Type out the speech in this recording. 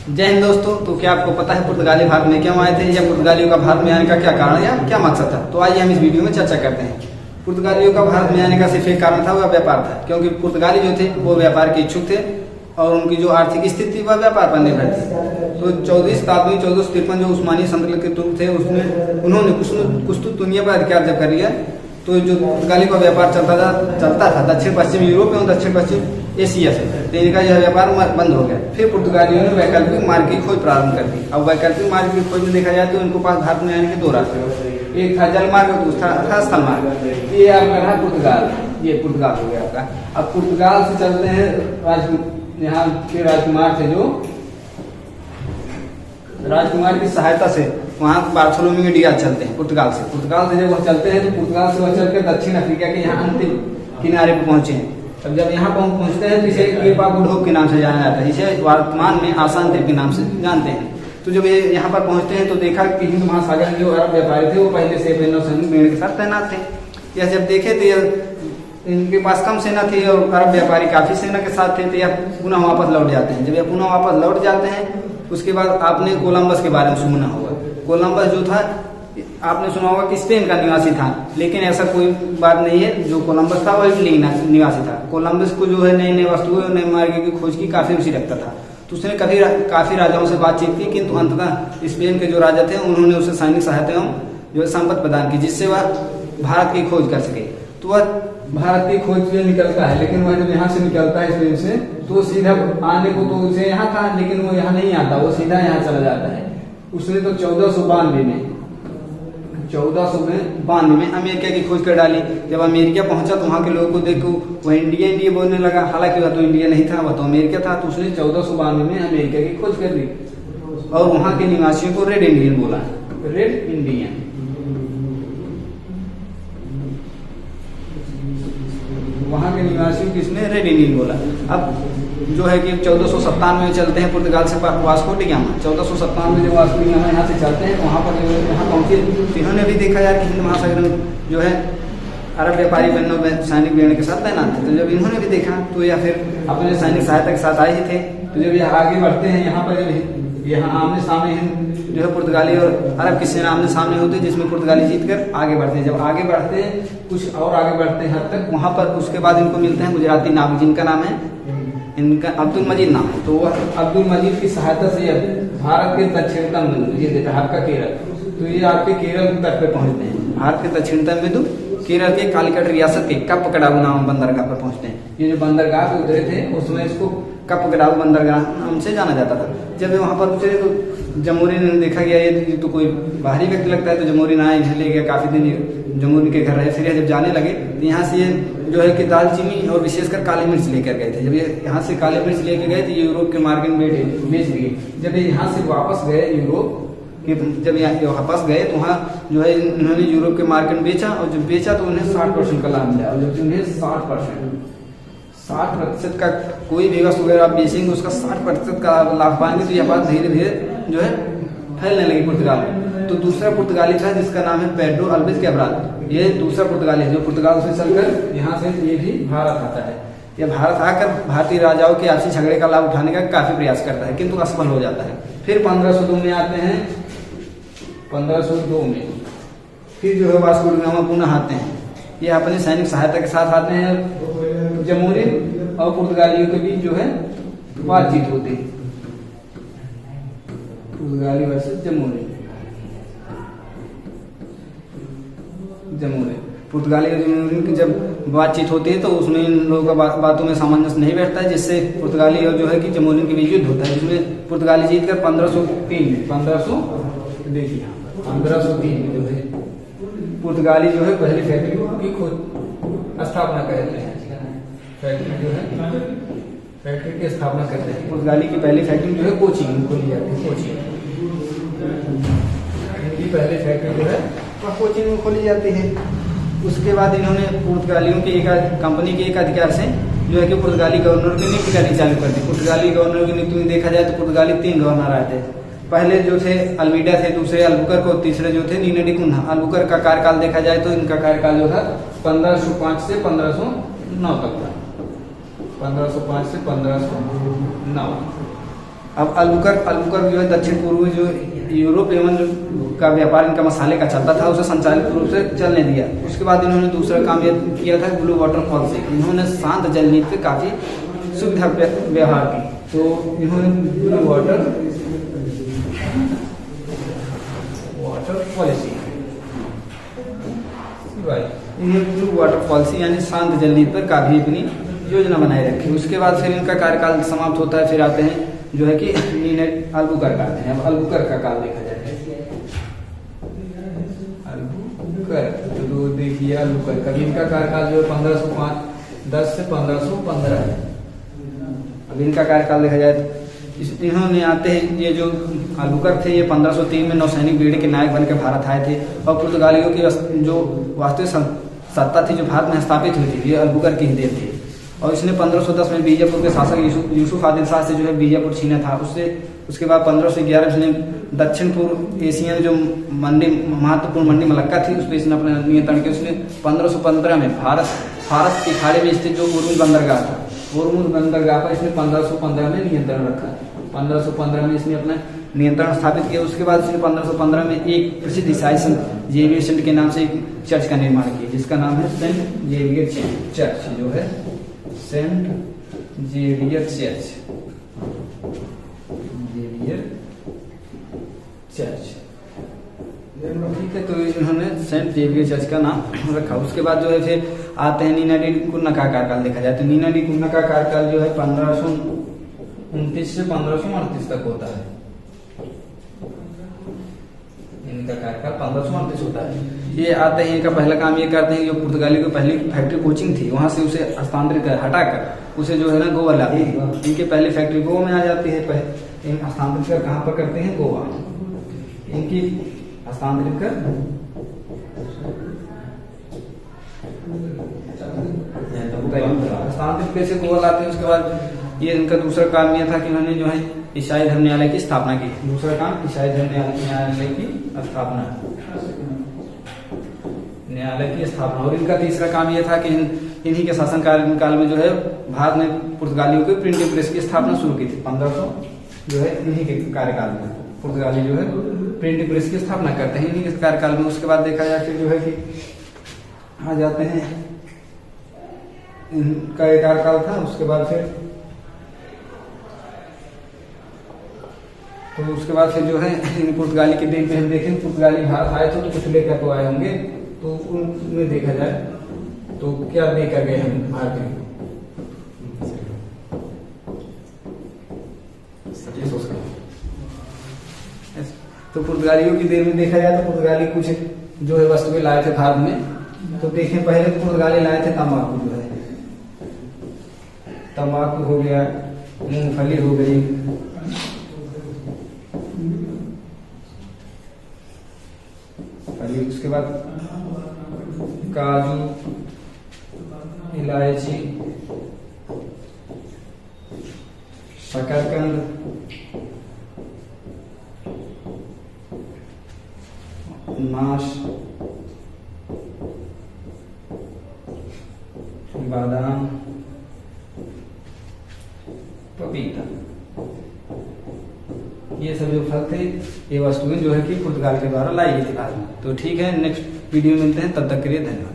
जय हिंद दोस्तों। तो क्या आपको पता है पुर्तगाली भारत में क्यों आए थे या पुर्तगालियों का भारत में आने का क्या कारण या क्या मकसद था? तो आइए हम इस वीडियो में चर्चा करते हैं। पुर्तगालियों का भारत में आने का सिर्फ एक कारण था, वह व्यापार था, क्योंकि पुर्तगाली जो थे वो व्यापार के इच्छुक थे और उनकी जो आर्थिक स्थिति वह व्यापार पर निर्भर थी। तो 14वीं शताब्दी 1453 जो उस्मानी सल्तनत के तुर्क थे उसमें उन्होंने कुस्तुत दुनिया पर अधिकार जब कर लिया तो जो पुर्तगाली का व्यापार चलता था दक्षिण पश्चिम यूरोप एवं दक्षिण पश्चिम एशिया से, तो इनका यह व्यापार बंद हो गया। फिर पुर्तगालियों ने वैकल्पिक मार्ग की खोज प्रारंभ कर दी। अब वैकल्पिक मार्ग की खोज में देखा जाए तो इनको पास भारत में आने के दो रास्ते, एक था जल मार्ग और दूसरा था स्थल मार्ग। ये आपका रहा पुर्तगाल, ये पुर्तगाल हो गया आपका। अब पुर्तगाल से चलते हैं यहाँ के राजकुमार थे, जो राजकुमार की सहायता से वहाँ बार्थोलोम्यू डियाज चलते हैं पुर्तगाल से जब वह चलते हैं तो पुर्तगाल से वह चलकर दक्षिण अफ्रीका के यहाँ अंतिम किनारे पर पहुंचे हैं। अब जब यहाँ पहुंचते हैं तो इसे केपा गुड होप के नाम से जाना जाता है, जिसे वर्तमान में आसान द्वीप के नाम से जानते हैं। तो जब ये यहाँ पर पहुंचते हैं तो देखा कि हिंद महासागर में जो अरब व्यापारी थे वो पहले से नौसैनिक बेड़े के साथ तैनात थे। यह जब देखे तो इनके पास कम सेना थी और अरब व्यापारी काफी सेना के साथ थे, तो यह पुनः वापस लौट जाते हैं। जब यह पुनः वापस लौट जाते हैं उसके बाद आपने कोलंबस के बारे में सुना होगा। कोलंबस जो था आपने सुना होगा कि स्पेन का निवासी था, लेकिन ऐसा कोई बात नहीं है। जो कोलंबस था वह इटली निवासी था। कोलंबस को जो है नई नई वस्तुएं और नए मार्ग की खोज की काफी रुचि रखता था, तो उसने काफी राजाओं से बातचीत की, किंतु अंततः स्पेन के जो राजा थे उन्होंने उसे सैनिक सहायता एवं जो संपत्ति प्रदान की, जिससे वह भारत की खोज कर सके। तो वह भारत की खोज में निकलता है, लेकिन वह जब यहाँ से निकलता है स्पेन से तो सीधा आने को तो उसे यहाँ था, लेकिन वो यहाँ नहीं आता, वो सीधा यहाँ चला जाता है। उसने तो 1492 में अमेरिका की खोज कर डाली। जब अमेरिका पहुंचा तो वहाँ के लोगों को देखो वह इंडिया बोलने लगा, हालांकि वह तो इंडिया नहीं था, वह तो अमेरिका था। तो उसने 1492 में अमेरिका की खोज कर ली और वहाँ के निवासियों को रेड इंडियन बोला, रेड इंडियन। वहाँ के निवासियों को इसने रेड इंडियन बोला। अब जो है कि 1497 में चलते हैं पुर्तगाल से वास्को डी गामा। 1497 में जब वास्को डी गामा यहाँ से चलते हैं वहाँ पर यहाँ पहुँचे तो इन्होंने भी देखा यार कि हिंद महासागर में जो है अरब व्यापारी सैनिक बेड़े के साथ तैनात थे। तो जब इन्होंने भी देखा तो या फिर अपने सैनिक सहायता के साथ आए ही थे। तो जब यह आगे बढ़ते हैं यहाँ पर जब यहाँ आमने सामने जो है पुर्तगाली और अरब की सेना आमने सामने होती है, जिसमें पुर्तगाली जीत कर आगे बढ़ते हैं। जब आगे बढ़ते हैं कुछ और आगे बढ़ते हैं हद तक, वहाँ पर उसके बाद इनको मिलते हैं गुजराती नाविक, जिनका नाम है इनका अब्दुल मजीद नाम है। तो वह अब्दुल मजीद की सहायता से भारत के दक्षिणतम बिंदु ये देता है आपका केरल, तो ये आपके केरल तक पे पहुंचते हैं। भारत के दक्षिणतम बिंदु केरल के कालीकट रियासत के कप्पकडावु नाम बंदरगाह पर पहुंचते हैं। ये जो बंदरगाह पे उतरे थे उसमें इसको कप्पकडावु बंदरगाह नाम से जाना जाता था। जब ये वहां पर उतरे तो जमूरी ने देखा गया ये तो कोई बाहरी व्यक्ति लगता है, तो जमूरी ना इन्हें ले गया, काफी दिन जमूरी के घर रहे। फिर जब जाने लगे तो यहाँ से ये जो है कि दालचीनी और विशेषकर काली मिर्च लेकर गए थे। जब ये यहाँ से काली मिर्च लेकर गए तो ये यूरोप के मार्केट में बेच दिए। जब ये यहाँ से वापस गए यूरोप, जब यहाँ वापस गए तो वहाँ जो है इन्होंने यूरोप के मार्केट में बेचा, और जब बेचा तो उन्हें 60% का लाभ मिला। और जब उन्हें 60% का कोई भी वस्तु अगर आप बेचेंगे उसका 60% का लाभ पाएंगे, तो यह बात धीरे धीरे जो है फैलने लगी पुर्तगाल में। तो दूसरा पुर्तगाली था जिसका नाम है पेड्रो अल्वेज कैब्राल। ये दूसरा पुर्तगाली है जो पुर्तगाल से चलकर यहाँ से ये भी भारत आता है। यह भारत आकर भारतीय राजाओं के आपसी झगड़े का लाभ उठाने का काफी प्रयास करता है, किंतु असफल हो जाता है। फिर 1502 में आते हैं, 1502 में फिर जो है वास्को डी गामा पुनः आते हैं। ये अपने सैनिक सहायता के साथ आते हैं। जमूरी और पुर्तगालियों के बीच जो है बातचीत होती है, पुर्तगाली वर्सेस जमूरी। पुर्तगाली और जमूरी की जब बातचीत होती है तो उसमें इन लोगों का बातों में सामंजस्य नहीं बैठता है, जिससे पुर्तगाली और जो है कि जमूरी के बीच युद्ध होता है, जिसमें पुर्तगाली जीत कर 1503 में जो है पुर्तगाली जो है पहली फैक्ट्री की खोज स्थापना करते हैं। फैक्ट्री जो है फैक्ट्री की स्थापना करते हैं। पुर्तगाली की पहली फैक्ट्री जो है कोची में खोली जाती है। कोची की पहली फैक्ट्री जो है कोची में खोली जाती है। उसके बाद इन्होंने पुर्तगालियों की एक कंपनी के एक अधिकार से जो है कि पुर्तगाली गवर्नर की नियुक्ति करनी चालू कर दी। पुर्तगाली गवर्नर की नियुक्ति में देखा जाए तो पुर्तगाली 3 गवर्नर आए थे। पहले जो थे अल्मीडा थे, दूसरे अल्बुकर्क और तीसरे जो थे नीना डी कुन्हा। अल्बुकर्क का कार्यकाल देखा जाए तो इनका कार्यकाल जो था 1505 से 1509 तक था। 1505 से 1509। अब अलबुकर्क जो है दक्षिण पूर्वी जो यूरोप एवं का व्यापार इनका मसाले का चलता था, उसे संचालित रूप से चलने दिया। उसके बाद इन्होंने दूसरा काम ये किया था ब्लू वाटर पॉलिसी। इन्होंने शांत जल नीति पे काफ़ी सुविधा व्यवहार की, तो इन्होंने blue water policy blue water policy यानी शांत जल नीति पर काफ़ी अपनी योजना बनाए रखी। उसके बाद फिर इनका कार्यकाल समाप्त होता है, फिर आते हैं जो है कि अलबुकर्क आते हैं। अब अलबुकर्क का काल देखा जाए, अलबुकर्क तो देखिए अलबुकर्क अभी इनका कार्यकाल जो है 1510 से 1515 है। अब इनका कार्यकाल देखा जाए, इन्होंने आते हैं ये जो अलबुकर्क थे ये 1503 में नौसैनिक ब्रिगेड के नायक बनकर भारत आए थे, और पुर्तगालियों की जो वास्तविक सत्ता थी जो भारत में स्थापित हुई थी ये अलबुकर्क की ही देन थी। और इसने 1510 में बीजापुर के शासक यूसुफ आदिल शाह से जो है बीजापुर छीना था उससे। उसके बाद 1511 इसने दक्षिण पूर्व एशिया जो महत्वपूर्ण मंडी मलक्का थी उस पर इसने अपना नियंत्रण किया। उसने 1515 में फारस की खाड़ी में स्थित जो उर्मुज बंदरगाह था, उर्मुज बंदरगाह पर इसने 1515 में नियंत्रण रखा। 1515 में इसने अपना नियंत्रण स्थापित किया। उसके बाद इसने 1515 में एक प्रसिद्ध ईसाई संत जेवियर सेंट के नाम से एक चर्च का निर्माण किया, जिसका नाम है सेंट जेवियर चर्च, जो है सेंट जेवियर चर्च, ठीक है। तो इन्होंने सेंट जेवियर चर्च का नाम रखा। उसके बाद जो है फिर आते हैं नीना डी कुन्ना का कार्यकाल देखा जाए, तो नीना डी कुन्ना का कार्यकाल जो है 1529 से 1538 तक होता है। इनका कार्यकाल 1538 होता है। ये आते हैं, इनका पहला काम ये करते हैं, जो पुर्तगाली की पहली फैक्ट्री कोचिंग थी वहां से उसे हस्तांतरित कर हटाकर उसे जो है ना गोवा लाते हैं। इनके पहली फैक्ट्री गोवा में आ जाती है, हस्तांतरित कर कहाँ पर करते हैं, गोवा। इनकी हस्तांतरित कर हस्तांतरित कैसे गोवा लाते हैं। उसके बाद ये इनका दूसरा काम यह था कि इन्होंने जो है ईसाई धर्म न्यायालय की स्थापना की। दूसरा काम ईसाई धर्म न्यायालय की स्थापना, न्यायालय की स्थापना। और इनका तीसरा काम यह था कि इन्हीं के शासन काल में जो है भारत ने पुर्तगालियों की प्रिंटिंग प्रेस की स्थापना शुरू की थी। 1500 जो है इन्हीं के कार्यकाल में पुर्तगाली जो है प्रिंटिंग प्रेस की स्थापना करते हैं, इन्हीं के कार्यकाल में। उसके बाद देखा जाए फिर जो है कि आ जाते हैं, इनका एक कार्यकाल था। उसके बाद फिर जो है इन पुर्तगाली के दिन पे हम देखें, पुर्तगाली भारत आए थे तो कुछ लेकर तो आए होंगे, तो उनमें देखा जाए तो क्या लेकर गए हम भारतीय को। तो पुर्तगालियों की देर में देखा जाए तो पुर्तगाली कुछ जो है वस्तुएं लाए थे भारत में। तो देखें पहले तो पुर्तगाली लाए थे तंबाकू, जो है तंबाकू हो गया, मूंगफली हो गई, उसके बाद काजू, इलायची, शकरकंद, माश, बादाम, पपीता, ये सब जो फल थे ये वस्तुएं जो है कि पुर्तगाल के द्वारा लाई गई थी भारत में। तो ठीक है, नेक्स्ट वीडियो मिलते हैं, तब तक के लिए धन्यवाद।